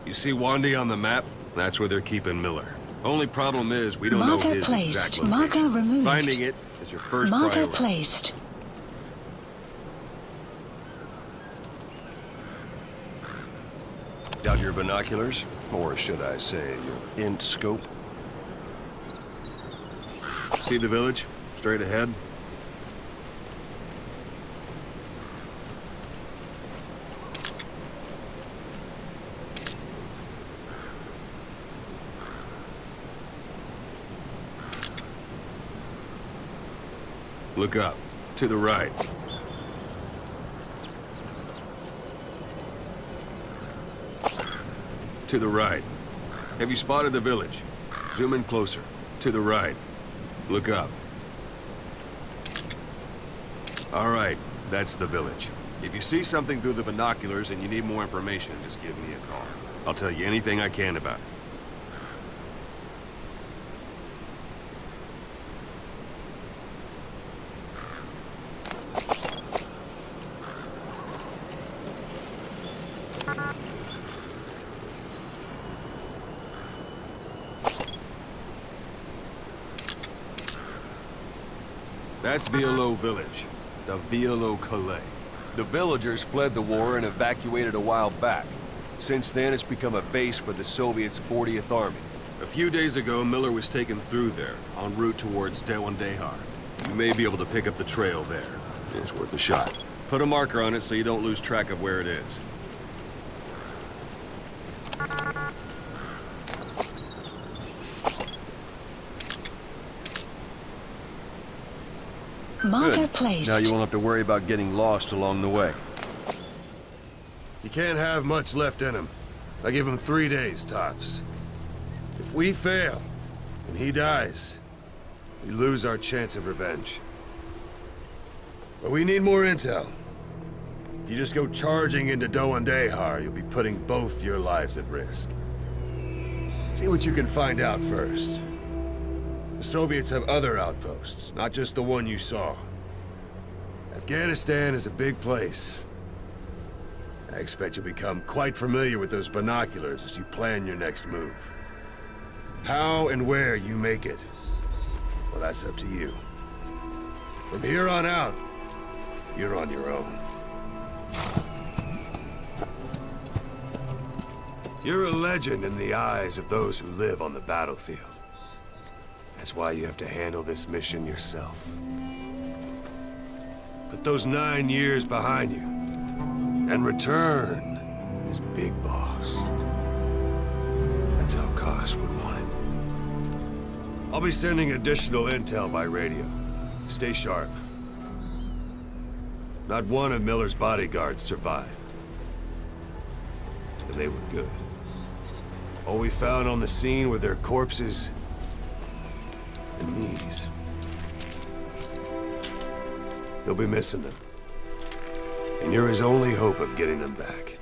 You see Wandy on the map? That's where they're keeping Miller. Only problem is we don't know his exact location. Marker removed. Finding it is your first Marker priority. placed. Got your binoculars? Or should I say, your int scope? See the village? Straight ahead? Look up. To the right. To the right. Have you spotted the village? Zoom in closer. To the right. Look up. All right, that's the village. If you see something through the binoculars and you need more information, just give me a call. I'll tell you anything I can about it. That's Violo Village, the Violo Calais. The villagers fled the war and evacuated a while back. Since then, it's become a base for the Soviets' 40th Army. A few days ago, Miller was taken through there, en route towards Dewandehar. You may be able to pick up the trail there. It's worth a shot. Put a marker on it so you don't lose track of where it is. Marker Good. placed. Now you won't have to worry about getting lost along the way. You can't have much left in him. I give him 3 days, tops. If we fail, and he dies, we lose our chance of revenge. But we need more intel. If you just go charging into Dewandehar, you'll be putting both your lives at risk. See what you can find out first. The Soviets have other outposts, not just the one you saw. Afghanistan is a big place. I expect you'll become quite familiar with those binoculars as you plan your next move. How and where you make it, well, that's up to you. From here on out, you're on your own. You're a legend in the eyes of those who live on the battlefield. That's why you have to handle this mission yourself. Put those 9 years behind you, and return as Big Boss. That's how Koss would want it. I'll be sending additional intel by radio. Stay sharp. Not one of Miller's bodyguards survived. And they were good. All we found on the scene were their corpses and knees. He'll be missing them. And you're his only hope of getting them back.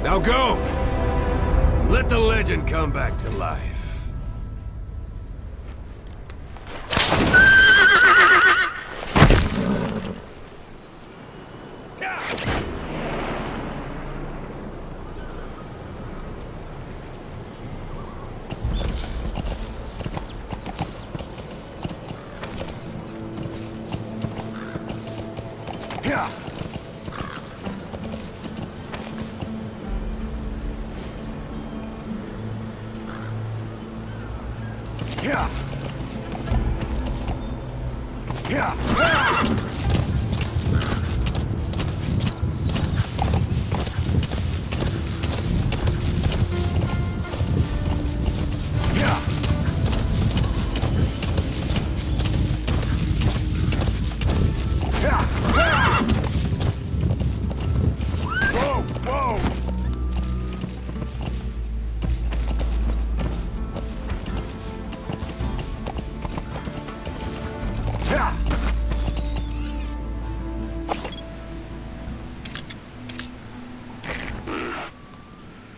Now go! Let the legend come back to life. Yeah. Yeah. Yeah.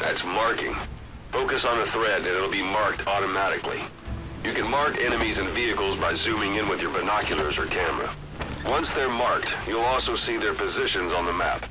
That's marking. Focus on a thread and it'll be marked automatically. You can mark enemies and vehicles by zooming in with your binoculars or camera. Once they're marked, you'll also see their positions on the map.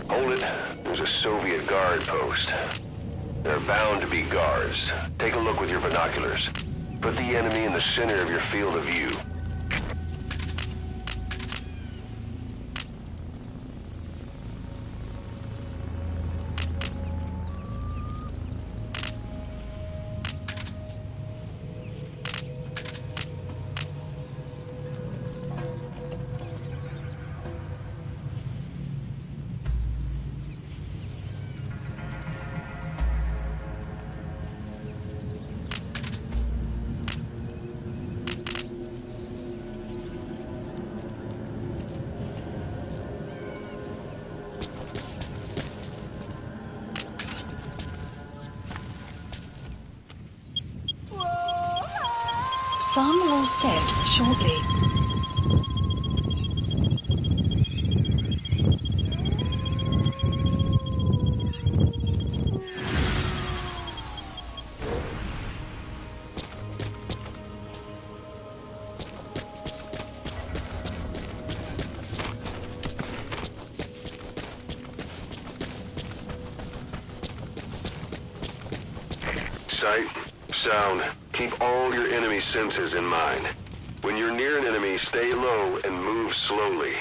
Hold it. There's a Soviet guard post. There are bound to be guards. Take a look with your binoculars. Put the enemy in the center of your field of view. Sun will set shortly. Sight, sound, keep all your enemy senses in mind. When you're near an enemy, stay low and move slowly.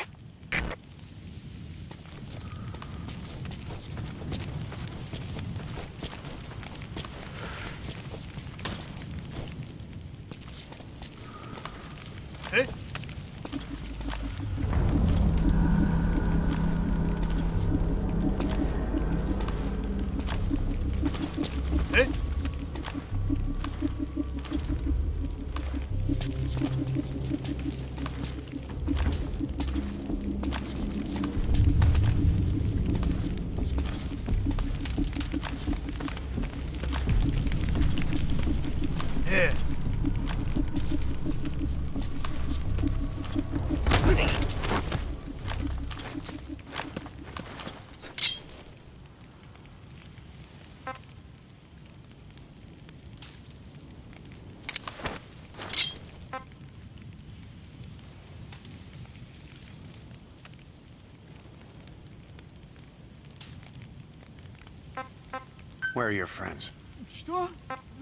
Where are your friends? Что?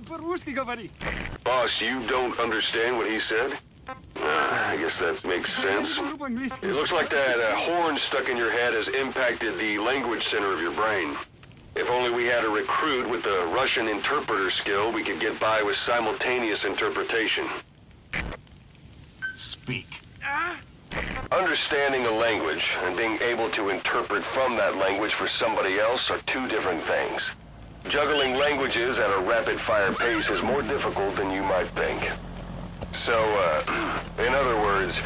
По-русски говори. Boss, you don't understand what he said? I guess that makes sense. It looks like that horn stuck in your head has impacted the language center of your brain. If only we had a recruit with the Russian interpreter skill, we could get by with simultaneous interpretation. Speak. Understanding a language and being able to interpret from that language for somebody else are two different things. Juggling languages at a rapid-fire pace is more difficult than you might think. So, in other words,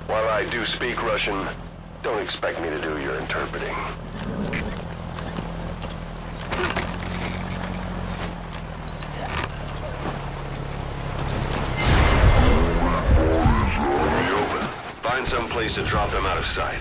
while I do speak Russian, don't expect me to do your interpreting. someplace to drop them out of sight.